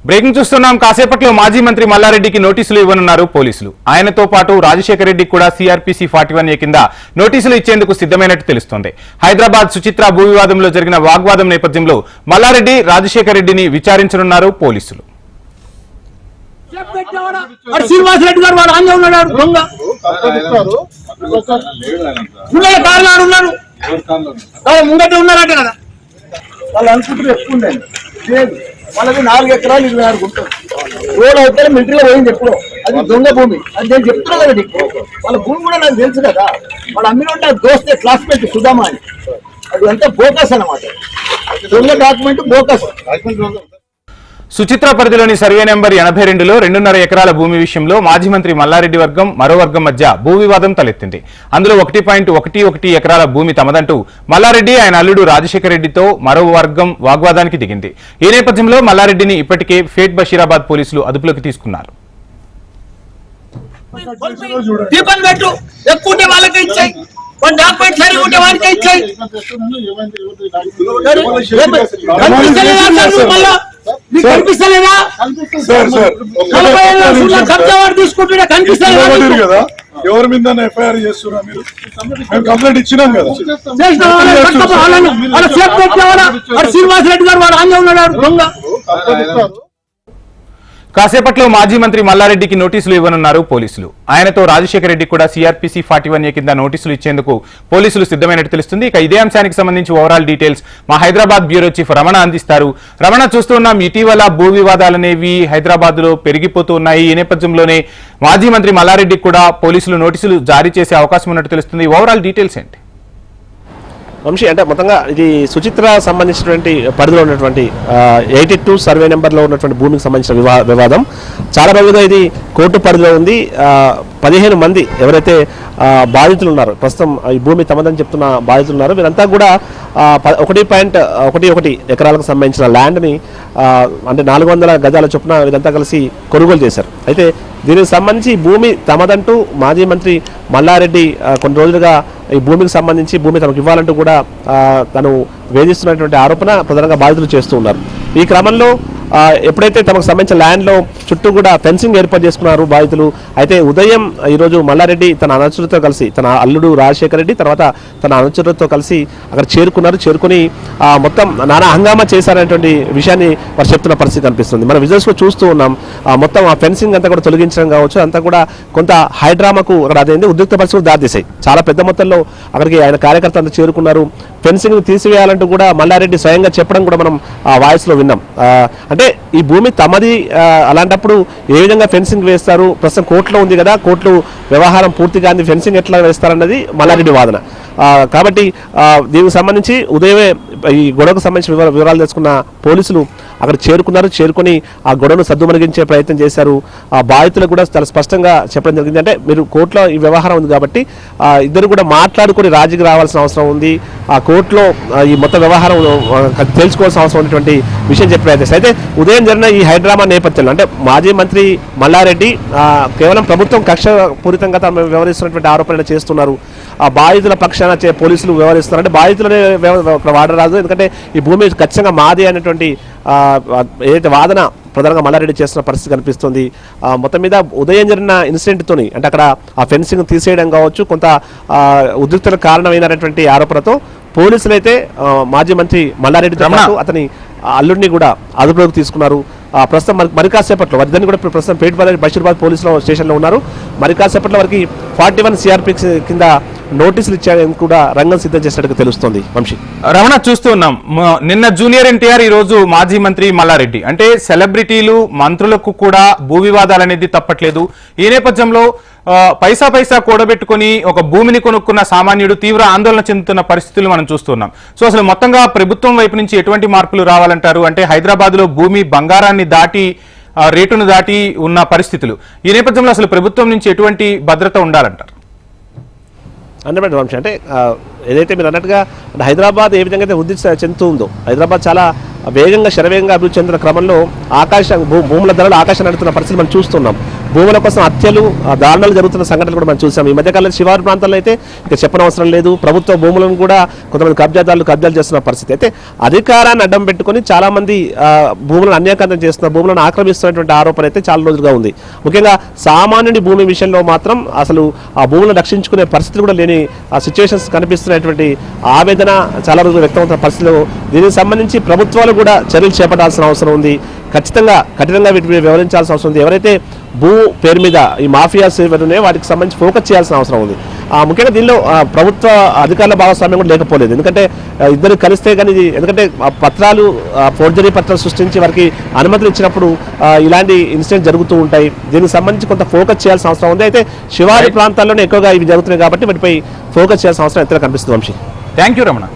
Breaking చూస్తున్నాం. కాసేపట్లో మాజీ మంత్రి మల్లారెడ్డికి నోటీసులు ఇవ్వనున్నారు పోలీసులు. ఆయనతో పాటు రాజశేఖర రెడ్డికి కూడా సిఆర్పిసి 41A కింద నోటీసులు ఇచ్చేందుకు సిద్ధమైనట్టు తెలుస్తోంది. హైదరాబాద్ సుచిత్ర భూ వివాదంలో జరిగిన వాగ్వాదం నేపథ్యంలో మల్లారెడ్డి రాజశేఖర రెడ్డిని విచారించనున్నారు పోలీసులు. వాళ్ళది 4 ఎకరాలు 26 గుంటలు రోడ్ అవుతారు మిలిటరీలో పోయింది ఎప్పుడో. అది దొంగ భూమి. అది నేను చెప్తున్నా కదా నీకు. వాళ్ళ భూమి కూడా నాకు తెలుసు కదా. వాళ్ళు అమ్మిన ఉంటే దోస్తే క్లాస్మేట్ సుధామా అని. అది అంతా బోకస్ అన్నమాట. దొంగ డాక్యుమెంట్ బోకస్. సుచిత్ర పరిధిలోని సర్వే నెంబర్ 82లో 2.5 ఎకరాల భూమి విషయంలో మాజీ మంత్రి మల్లారెడ్డి వర్గం మరో వర్గం మధ్య భూ వివాదం తలెత్తింది. అందులో 1.11 ఎకరాల భూమి తమదంటూ మల్లారెడ్డి ఆయన అల్లుడు రాజశేఖర రెడ్డితో మరో వర్గం వాగ్వాదానికి దిగింది. ఈ నేపథ్యంలో మల్లారెడ్డిని ఇప్పటికే ఫేట్ బషీరాబాద్ పోలీసులు అదుపులోకి తీసుకున్నారు. ఎవరి మీద ఎఫ్ఐఆర్ చేస్తున్నా మీరు? మేము కంప్లైంట్ ఇచ్చినాం కదా. శ్రీనివాస్ రెడ్డి గారు వాడు ఆంజ ఉన్నాడు దొంగ. కాసేపట్లో మాజీ మంత్రి మల్లారెడ్డికి నోటీసులు ఇవ్వనున్నారు పోలీసులు. ఆయనతో రాజశేఖర రెడ్డి కూడా సిఆర్పిసి 41A కింద నోటీసులు ఇచ్చేందుకు పోలీసులు సిద్ధమైనట్టు తెలుస్తుంది. ఇక ఇదే అంశానికి సంబంధించి ఓవరాల్ డీటెయిల్స్ మా హైదరాబాద్ బ్యూరో చీఫ్ రమణ అందిస్తారు. రమణ, చూస్తున్నాం ఇటీవల భూ వివాదాలనేవి హైదరాబాద్ లో పెరిగిపోతూ ఉన్నాయి. ఈ నేపథ్యంలోనే మాజీ మంత్రి మల్లారెడ్డికి కూడా పోలీసులు నోటీసులు జారీ చేసే అవకాశం ఉన్నట్టు తెలుస్తుంది. ఓవరాల్ డీటెయిల్స్ ఏంటి? వంశీ, అంటే మొత్తంగా ఇది సుచిత్ర సంబంధించినటువంటి పరిధిలో ఉన్నటువంటి 82 సర్వే నెంబర్లో ఉన్నటువంటి భూమికి సంబంధించిన వివాదం చాలా రోజుగా ఇది కోర్టు పరిధిలో ఉంది. 15 మంది ఎవరైతే బాధితులు ఉన్నారో, ప్రస్తుతం ఈ భూమి తమదని చెప్తున్న బాధితులు ఉన్నారో, వీరంతా కూడా 1.11 ఎకరాలకు సంబంధించిన ల్యాండ్ని అంటే 400 గజాల చొప్పున వీరంతా కలిసి కొనుగోలు చేశారు. అయితే దీనికి సంబంధించి భూమి తమదంటూ మాజీ మంత్రి మల్లారెడ్డి కొన్ని రోజులుగా ఈ భూమికి సంబంధించి భూమి తమకు ఇవ్వాలంటూ కూడా తను వేధిస్తున్నటువంటి ఆరోపణ ప్రధానంగా బాధితులు చేస్తూ ఉన్నారు. ఈ క్రమంలో ఎప్పుడైతే తమకు సంబంధించిన ల్యాండ్లో చుట్టూ కూడా ఫెన్సింగ్ ఏర్పాటు చేసుకున్నారు బాధితులు. అయితే ఉదయం ఈరోజు మల్లారెడ్డి తన అనుచరులతో కలిసి, తన అల్లుడు రాజశేఖర రెడ్డి తర్వాత తన అనుచరులతో కలిసి అక్కడ చేరుకుని మొత్తం నానా హంగామా చేశారనేటువంటి విషయాన్ని వారు చెప్తున్న పరిస్థితి కనిపిస్తుంది. మన విజువల్స్లో చూస్తూ ఉన్నాం. మొత్తం ఆ ఫెన్సింగ్ అంతా కూడా తొలగించడం కావచ్చు, అంతా కూడా కొంత హైడ్రామాకు అక్కడ అదేంటి ఉద్రిక్త పరిస్థితులు దారితీశాయి. చాలా పెద్ద మొత్తంలో అక్కడికి ఆయన కార్యకర్తలు అంతా చేరుకున్నారు. ఫెన్సింగ్ తీసివేయాలంటూ కూడా మల్లారెడ్డి స్వయంగా చెప్పడం కూడా మనం ఆ వాయిస్లో విన్నాం. అంటే ఈ భూమి తమది, అలాంటప్పుడు ఏ విధంగా ఫెన్సింగ్ వేస్తారు? ప్రస్తుతం కోర్టులో ఉంది కదా, కోర్టు వ్యవహారం పూర్తిగా ఫెన్సింగ్ ఎట్లా వేస్తారన్నది మల్లారెడ్డి వాదన. కాబట్టి దీనికి సంబంధించి ఉదయమే ఈ గొడవకు సంబంధించిన వివరాలు తెలుసుకున్న పోలీసులు అక్కడ చేరుకుని ఆ గొడవను సద్దుమణిగించే ప్రయత్నం చేశారు. ఆ బాధితులకు కూడా చాలా స్పష్టంగా చెప్పడం జరిగింది. అంటే మీరు కోర్టులో ఈ వ్యవహారం ఉంది కాబట్టి ఇద్దరు కూడా మాట్లాడుకుని రాజీకి రావాల్సిన అవసరం ఉంది. ఆ కోర్టులో ఈ మొత్తం వ్యవహారం తెలుసుకోవాల్సిన అవసరం ఉన్నటువంటి విషయం చెప్పే ప్రయత్నం. అయితే ఉదయం జరిగిన ఈ హైడ్రామా నేపథ్యంలో అంటే మాజీ మంత్రి మల్లారెడ్డి కేవలం ప్రభుత్వం కక్షపూరితంగా తమ వ్యవహరిస్తున్నటువంటి ఆరోపణలు చేస్తున్నారు. ఆ బాధితుల పక్షాన పోలీసులు వ్యవహరిస్తున్నారు. అంటే బాధితులనే వాడరాదు, ఎందుకంటే ఈ భూమి ఖచ్చితంగా మాదే అనేటువంటి ఏదైతే వాదన ప్రధానంగా మల్లారెడ్డి చేస్తున్న పరిస్థితి కనిపిస్తుంది. మొత్తం మీద ఉదయం జరిగిన ఇన్సిడెంట్తోని అంటే అక్కడ ఆ ఫెన్సింగ్ తీసేయడం కావచ్చు, కొంత ఉద్రిక్తలకు కారణమైనటువంటి ఆరోపణతో పోలీసులు అయితే మాజీ మంత్రి మల్లారెడ్డితో పాటు అతని అల్లుడిని కూడా అదుపులోకి తీసుకున్నారు. ప్రస్తుతం మరి కాసేపట్లో వారిద్దరిని కూడా ప్రస్తుతం పేట్ బషీరాబాద్ పోలీసుల స్టేషన్లో ఉన్నారు. మరి కాసేపట్లో వారికి 41 CRP కింద నోటీసులు ఇచ్చేందుకు కూడా రంగం సిద్ధం చేసినట్టుగా తెలుస్తోంది. వంశీ, రమణ, చూస్తూ ఉన్నాం నిన్న జూనియర్ ఎన్టీఆర్, ఈ రోజు మాజీ మంత్రి మల్లారెడ్డి. అంటే సెలబ్రిటీలు మంత్రులకు కూడా భూ వివాదాలు అనేది తప్పట్లేదు. ఈ నేపథ్యంలో పైసా కూడబెట్టుకుని ఒక భూమిని కొనుక్కున్న సామాన్యుడు తీవ్ర ఆందోళన చెందుతున్న పరిస్థితులు మనం చూస్తున్నాం. సో అసలు మొత్తంగా ప్రభుత్వం వైపు నుంచి ఎటువంటి మార్పులు రావాలంటారు? అంటే హైదరాబాద్ లో భూమి బంగారాన్ని దాటి రేటును దాటి ఉన్న పరిస్థితులు. ఈ నేపథ్యంలో అసలు ప్రభుత్వం నుంచి ఎటువంటి భద్రత ఉండాలంటారు? అంటే వంశీ, అంటే ఏదైతే మీరు అన్నట్టుగా హైదరాబాద్ ఏ విధంగా అయితే వృద్ధి చెందుతూ ఉందో, హైదరాబాద్ చాలా వేగంగా శరవేగంగా అభివృద్ధి చెందిన క్రమంలో భూముల ధరలు ఆకాశాన్ని నడుతున్న పరిస్థితి మనం చూస్తున్నాం. భూముల కోసం హత్యలు దారుణాలు జరుగుతున్న సంఘటనలు కూడా మనం చూసాం. ఈ మధ్యకాలంలో శివారు ప్రాంతాల్లో అయితే ఇక చెప్పనవసరం లేదు. ప్రభుత్వ భూములను కూడా కొంతమంది కబ్జాదారులు కబ్జాలు చేస్తున్న పరిస్థితి. అయితే అధికారాన్ని అడ్డం పెట్టుకొని చాలా మంది భూములను అన్యాక్రాంతం చేస్తున్న, భూములను ఆక్రమిస్తున్నటువంటి ఆరోపణ అయితే చాలా రోజులుగా ఉంది. ముఖ్యంగా సామాన్యుడి భూమి విషయంలో మాత్రం అసలు ఆ భూములను రక్షించుకునే పరిస్థితులు కూడా లేని సిచ్యువేషన్స్ కనిపిస్తున్నటువంటి ఆవేదన చాలా రోజులు వ్యక్తమవుతున్న పరిస్థితులు. దీనికి సంబంధించి ప్రభుత్వాలు కూడా చర్యలు చేపట్టాల్సిన అవసరం ఉంది. కఠినంగా వీటి మీద వివరించాల్సిన అవసరం ఉంది. ఎవరైతే భూ పేరు మీద ఈ మాఫియాస్ ఉన్నాయో వాటికి సంబంధించి ఫోకస్ చేయాల్సిన అవసరం ఉంది. ముఖ్యంగా దీనిలో ప్రభుత్వ అధికారుల భాగస్వామ్యం కూడా లేకపోలేదు. ఎందుకంటే ఇద్దరు కలిస్తే కానీ ఎందుకంటే పత్రాలు ఫోర్జరీ పత్రాలు సృష్టించి వారికి అనుమతులు ఇచ్చినప్పుడు ఇలాంటి ఇన్సిడెంట్ జరుగుతూ ఉంటాయి. దీనికి సంబంధించి కొంత ఫోకస్ చేయాల్సిన అవసరం ఉంది. అయితే శివారు ప్రాంతాల్లోనే ఎక్కువగా ఇవి జరుగుతున్నాయి కాబట్టి వాటిపై ఫోకస్ చేయాల్సిన అవసరం ఎంతగా కనిపిస్తుంది వంశీ. Thank you Ramana.